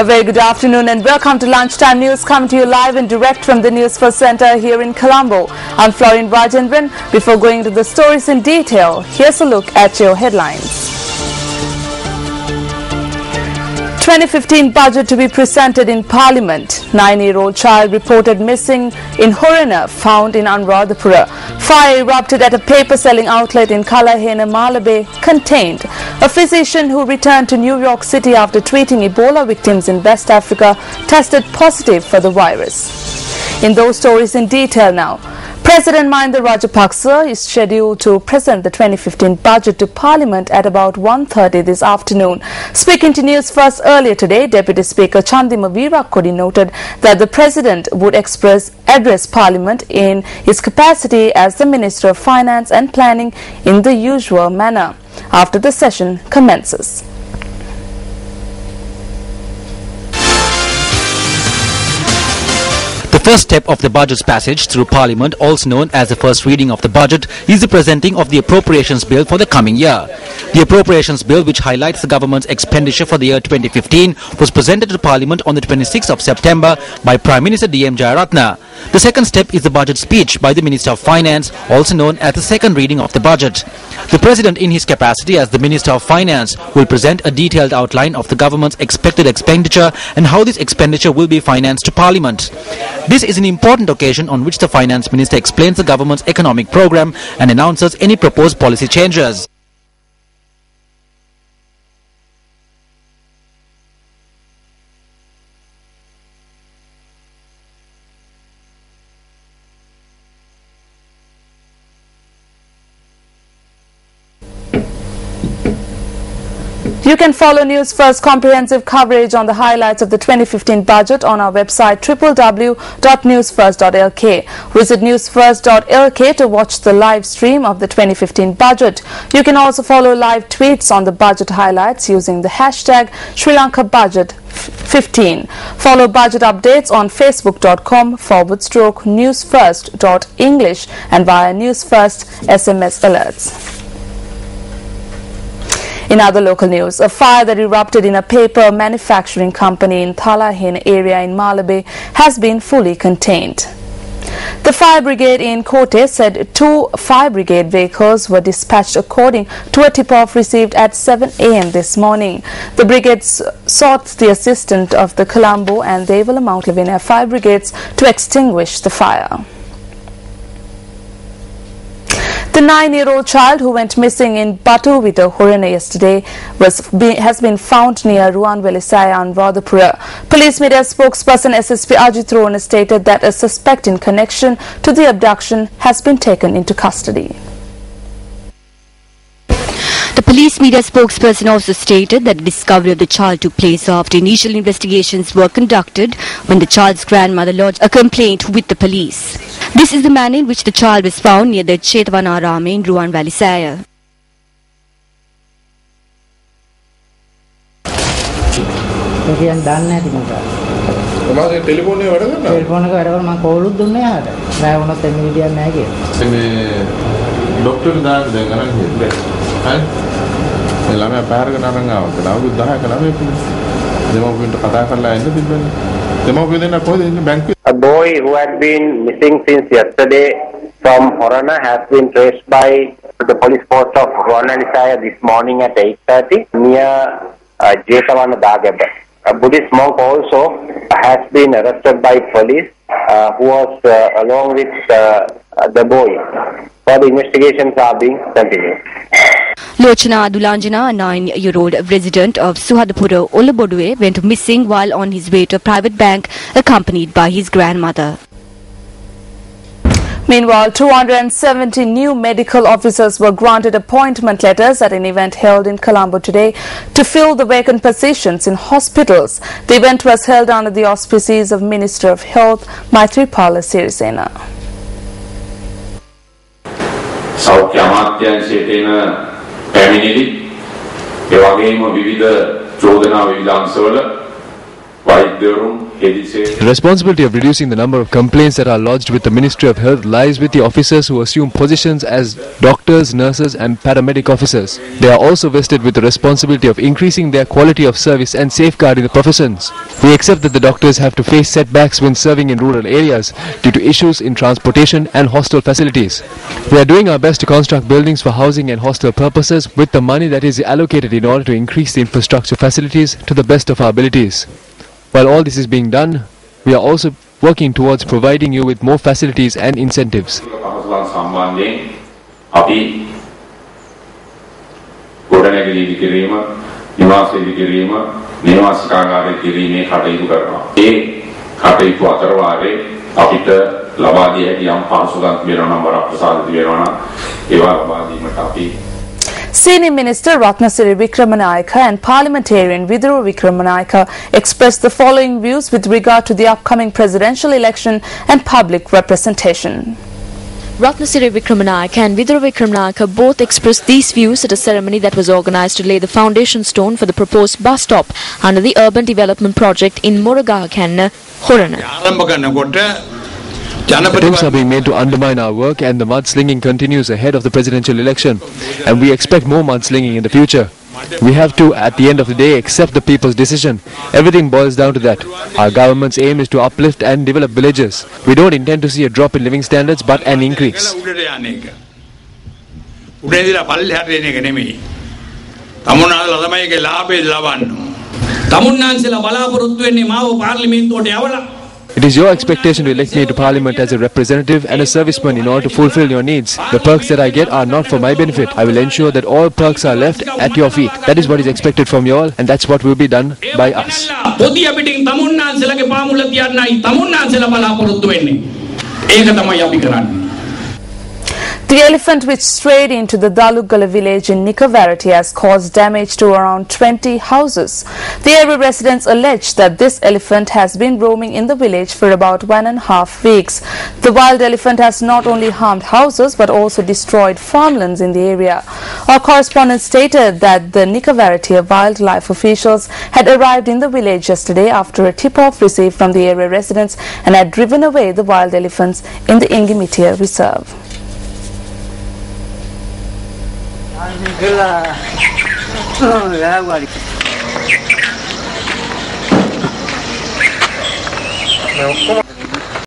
A very good afternoon and welcome to Lunchtime News, coming to you live and direct from the Newsfirst Center here in Colombo. I'm Florin Rajendran. Before going into the stories in detail, here's a look at your headlines. 2015 budget to be presented in Parliament. 9-year-old child reported missing in Horana, found in Anuradhapura. Fire erupted at a paper-selling outlet in Kalahena, Malabe, contained. A physician who returned to New York City after treating Ebola victims in West Africa tested positive for the virus. In those stories in detail now. President Mahinda Rajapaksa is scheduled to present the 2015 budget to Parliament at about 1:30 this afternoon. Speaking to Newsfirst earlier today, Deputy Speaker Chandima Weerakkodi noted that the President would address Parliament in his capacity as the Minister of Finance and Planning in the usual manner after the session commences. The first step of the budget's passage through Parliament, also known as the first reading of the budget, is the presenting of the Appropriations Bill for the coming year. The Appropriations Bill, which highlights the government's expenditure for the year 2015, was presented to Parliament on the 26th of September by Prime Minister D.M. Jayaratna. The second step is the budget speech by the Minister of Finance, also known as the second reading of the budget. The President, in his capacity as the Minister of Finance, will present a detailed outline of the government's expected expenditure and how this expenditure will be financed to Parliament. This is an important occasion on which the Finance Minister explains the government's economic program and announces any proposed policy changes. You can follow Newsfirst's comprehensive coverage on the highlights of the 2015 budget on our website www.newsfirst.lk. Visit Newsfirst.lk to watch the live stream of the 2015 budget. You can also follow live tweets on the budget highlights using the hashtag Sri Lanka Budget 15. Follow budget updates on facebook.com/newsfirst.english and via Newsfirst SMS alerts. In other local news, a fire that erupted in a paper manufacturing company in Thalahen area in Malabe has been fully contained. The fire brigade in Kote said 2 fire brigade vehicles were dispatched according to a tip-off received at 7 a.m. this morning. The brigades sought the assistance of the Colombo and Devala Mount Lavinia fire brigades to extinguish the fire. The 9-year-old child who went missing in Batuvita, Horana yesterday has been found near Ruanvelisaya, Anuradhapura. Police media spokesperson SSP Ajit Rona stated that a suspect in connection to the abduction has been taken into custody. The police media spokesperson also stated that the discovery of the child took place after initial investigations were conducted when the child's grandmother lodged a complaint with the police. This is the manner in which the child was found near the Chetwanarama in Ruanvelisaya. A boy who had been missing since yesterday from Horana has been traced by the police force of Ruanvelisaya this morning at 8:30 near Jetavana Dagaba. A Buddhist monk also has been arrested by police who was along with the boy. Further investigations are being continued. Lochana Adulanjana, a 9-year-old resident of Suhadapura, Olabodue, went missing while on his way to a private bank accompanied by his grandmother. Meanwhile, 270 new medical officers were granted appointment letters at an event held in Colombo today to fill the vacant positions in hospitals. The event was held under the auspices of Minister of Health Maithripala Sirisena. සෞඛ්‍ය අමාත්‍යාංශයේ තියෙන පැමිණිලි ඒ වගේම විවිධ චෝදනා විවිධ අංශවල වෛද්‍යවරුන් The responsibility of reducing the number of complaints that are lodged with the Ministry of Health lies with the officers who assume positions as doctors, nurses and paramedic officers. They are also vested with the responsibility of increasing their quality of service and safeguarding the professions. We accept that the doctors have to face setbacks when serving in rural areas due to issues in transportation and hostel facilities. We are doing our best to construct buildings for housing and hostel purposes with the money that is allocated in order to increase the infrastructure facilities to the best of our abilities. While all this is being done, we are also working towards providing you with more facilities and incentives. Senior Minister Ratnasiri Wickramanayake and Parliamentarian Vidura Wickramanayake expressed the following views with regard to the upcoming presidential election and public representation. Ratnasiri Wickramanayake and Vidura Wickramanayake both expressed these views at a ceremony that was organised to lay the foundation stone for the proposed bus stop under the urban development project in Moragakanna, Horana. Attempts are being made to undermine our work, and the mudslinging continues ahead of the presidential election, and we expect more mudslinging in the future. We have to, at the end of the day, accept the people's decision. Everything boils down to that. Our government's aim is to uplift and develop villages. We don't intend to see a drop in living standards, but an increase. It is your expectation to elect me to Parliament as a representative and a serviceman in order to fulfill your needs. The perks that I get are not for my benefit. I will ensure that all perks are left at your feet. That is what is expected from you all, and that's what will be done by us. The elephant which strayed into the Dalugala village in Nikavarati has caused damage to around 20 houses. The area residents allege that this elephant has been roaming in the village for about 1.5 weeks. The wild elephant has not only harmed houses but also destroyed farmlands in the area. Our correspondent stated that the Nikavarati wildlife officials had arrived in the village yesterday after a tip-off received from the area residents and had driven away the wild elephants in the Ingimitia reserve.